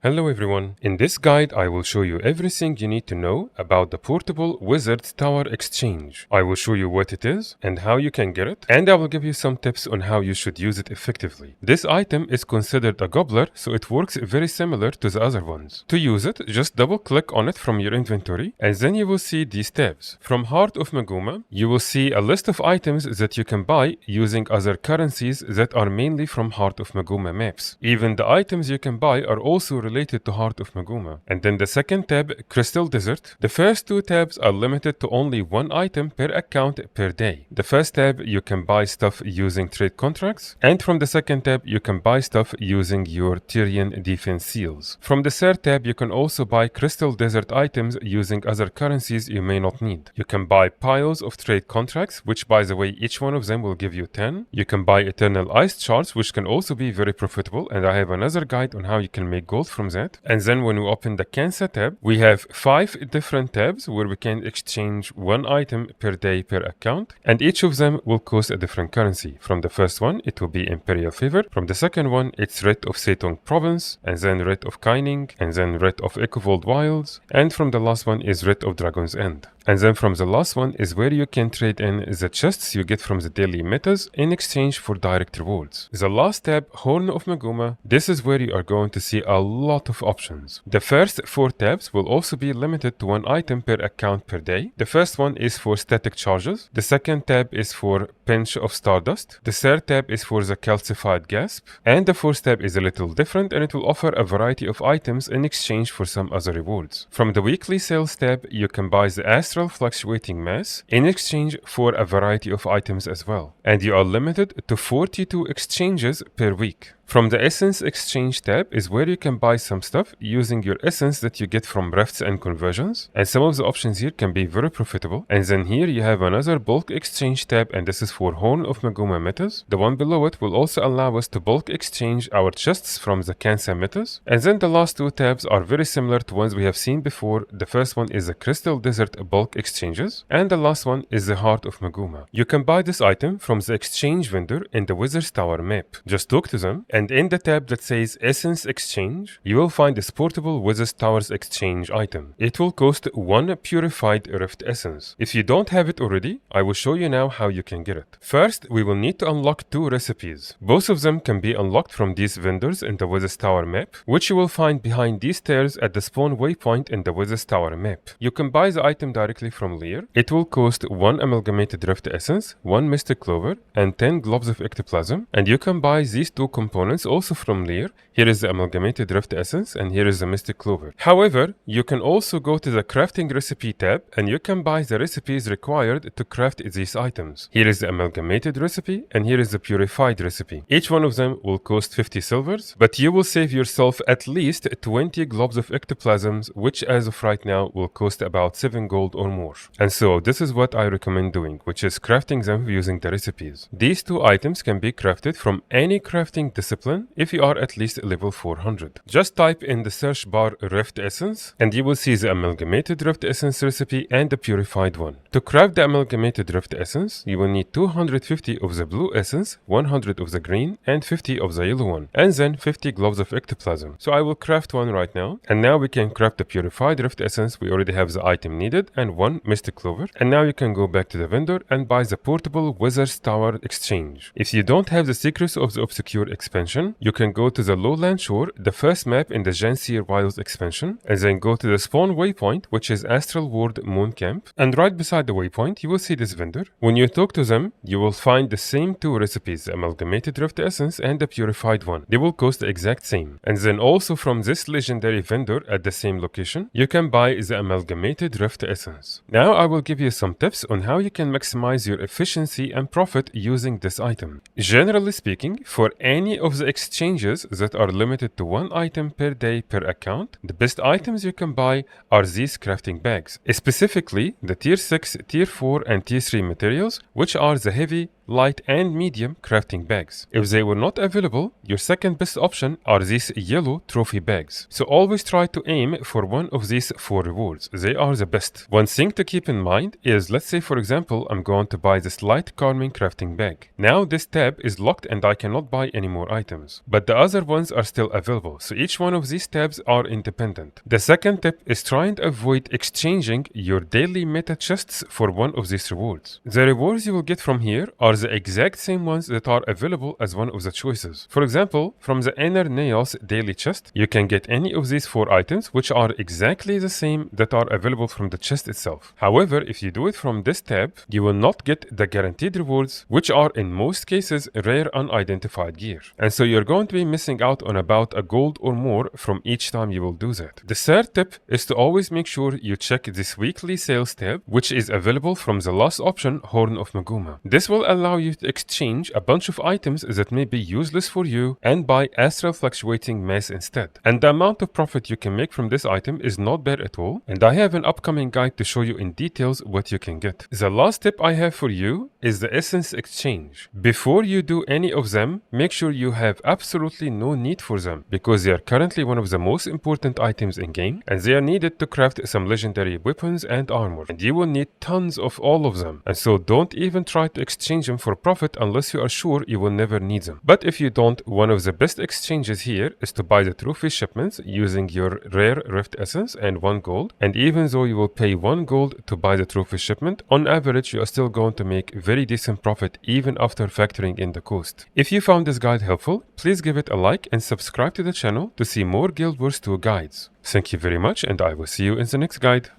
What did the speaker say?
Hello everyone, in this guide I will show you everything you need to know about the portable Wizard's Tower Exchange. I will show you what it is and how you can get it, and I will give you some tips on how you should use it effectively. This item is considered a Gobbler, so it works very similar to the other ones. To use it, just double click on it from your inventory and then you will see these tabs. From Heart of Maguuma, you will see a list of items that you can buy using other currencies that are mainly from Heart of Maguuma maps. Even the items you can buy are also related to Heart of Maguuma. And then the second tab, Crystal Desert. The first two tabs are limited to only one item per account per day. The first tab, you can buy stuff using trade contracts, and from the second tab, you can buy stuff using your Tyrian defense seals. From the third tab, you can also buy Crystal Desert items using other currencies you may not need. You can buy piles of trade contracts, which by the way, each one of them will give you 10. You can buy Eternal Ice Shards, which can also be very profitable, and I have another guide on how you can make gold from that. And then when we open the Cantha tab, we have 5 different tabs where we can exchange one item per day per account, and each of them will cost a different currency. From the first one, it will be Imperial Favor. From the second one, it's Writ of Setong Province, and then Writ of Kyning, and then Writ of Echovold Wilds, and from the last one is Writ of Dragon's End. And then from the last one is where you can trade in the chests you get from the daily metas in exchange for direct rewards. The last tab, Horn of Maguuma, this is where you are going to see a lot of options. The first 4 tabs will also be limited to one item per account per day. The first one is for static charges. The second tab is for Pinch of Stardust. The third tab is for the Calcified Gasp. And the fourth tab is a little different, and it will offer a variety of items in exchange for some other rewards. From the weekly sales tab, you can buy the Astral Fluctuating Mass in exchange for a variety of items as well. And you are limited to 42 exchanges per week. From the Essence Exchange tab is where you can buy some stuff using your essence that you get from rifts and conversions, and some of the options here can be very profitable. And then here you have another Bulk Exchange tab, and this is for Horn of Maguuma metas. The one below it will also allow us to bulk exchange our chests from the Cantha metas. And then the last 2 tabs are very similar to ones we have seen before. The first one is the Crystal Desert Bulk Exchanges, and the last one is the Heart of Maguuma. You can buy this item from the exchange vendor in the Wizard's Tower map. Just talk to them, and in the tab that says Essence Exchange, you will find this portable Wizard's Tower's Exchange item. It will cost 1 Purified Rift Essence. If you don't have it already, I will show you now how you can get it. First, we will need to unlock 2 recipes. Both of them can be unlocked from these vendors in the Wizard's Tower map, which you will find behind these stairs at the spawn waypoint in the Wizard's Tower map. You can buy the item directly from Lear. It will cost 1 Amalgamated Rift Essence, 1 Mystic Clover, and 10 Globs of Ectoplasm, and you can buy these 2 components also from Lear. Here is the Amalgamated Rift Essence and here is the Mystic Clover. However, you can also go to the Crafting Recipe tab and you can buy the recipes required to craft these items. Here is the Amalgamated Recipe and here is the Purified Recipe. Each one of them will cost 50 silvers, but you will save yourself at least 20 Globs of Ectoplasms, which as of right now will cost about 7 gold or more. And so this is what I recommend doing, which is crafting them using the recipes. These 2 items can be crafted from any crafting discipline if you are at least level 400. Just type in the search bar Rift Essence and you will see the Amalgamated Rift Essence recipe and the Purified one. To craft the Amalgamated Rift Essence, you will need 250 of the blue essence, 100 of the green, and 50 of the yellow one, and then 50 Globs of Ectoplasm. So I will craft one right now, and now we can craft the Purified Rift Essence. We already have the item needed and 1 Mystic Clover, and now you can go back to the vendor and buy the portable Wizard's Tower Exchange. If you don't have the Secrets of the Obscure expansion, you can go to the Lowland Shore, the first map in the Janseer Wilds expansion, and then go to the spawn waypoint, which is Astral Ward Moon Camp, and right beside the waypoint you will see this vendor. When you talk to them, you will find the same 2 recipes, the Amalgamated Rift Essence and the Purified one. They will cost the exact same. And then also from this legendary vendor at the same location, you can buy the Amalgamated Rift Essence. Now I will give you some tips on how you can maximize your efficiency and profit using this item. Generally speaking, for any of the exchanges that are limited to one item per day per account, the best items you can buy are these crafting bags, specifically the tier 6, tier 4 and tier 3 materials, which are the heavy, light, and medium crafting bags. If they were not available, your second best option are these yellow trophy bags. So always try to aim for one of these 4 rewards. They are the best. One thing to keep in mind is, let's say for example, I'm going to buy this light calming crafting bag. Now this tab is locked and I cannot buy any more items. But the other ones are still available. So each one of these tabs are independent. The second tip is trying to avoid exchanging your daily meta chests for one of these rewards. The rewards you will get from here are the exact same ones that are available as one of the choices. For example, from the inner nails daily chest, you can get any of these 4 items which are exactly the same that are available from the chest itself. However, if you do it from this tab, you will not get the guaranteed rewards, which are in most cases rare unidentified gear. And so you're going to be missing out on about a gold or more from each time you will do that. The third tip is to always make sure you check this weekly sales tab, which is available from the last option, Horn of Maguuma. This will allow you to exchange a bunch of items that may be useless for you and buy astral fluctuating mass instead. And the amount of profit you can make from this item is not bad at all, and I have an upcoming guide to show you in details what you can get. The last tip I have for you is the essence exchange. Before you do any of them, make sure you have absolutely no need for them, because they are currently one of the most important items in game, and they are needed to craft some legendary weapons and armor, and you will need tons of all of them. And so don't even try to exchange them for profit unless you are sure you will never need them. But if you don't, one of the best exchanges here is to buy the trophy shipments using your rare rift essence and 1 gold. And even though you will pay 1 gold to buy the trophy shipment, on average you are still going to make very decent profit even after factoring in the cost. If you found this guide helpful, please give it a like and subscribe to the channel to see more Guild Wars 2 guides. Thank you very much, and I will see you in the next guide.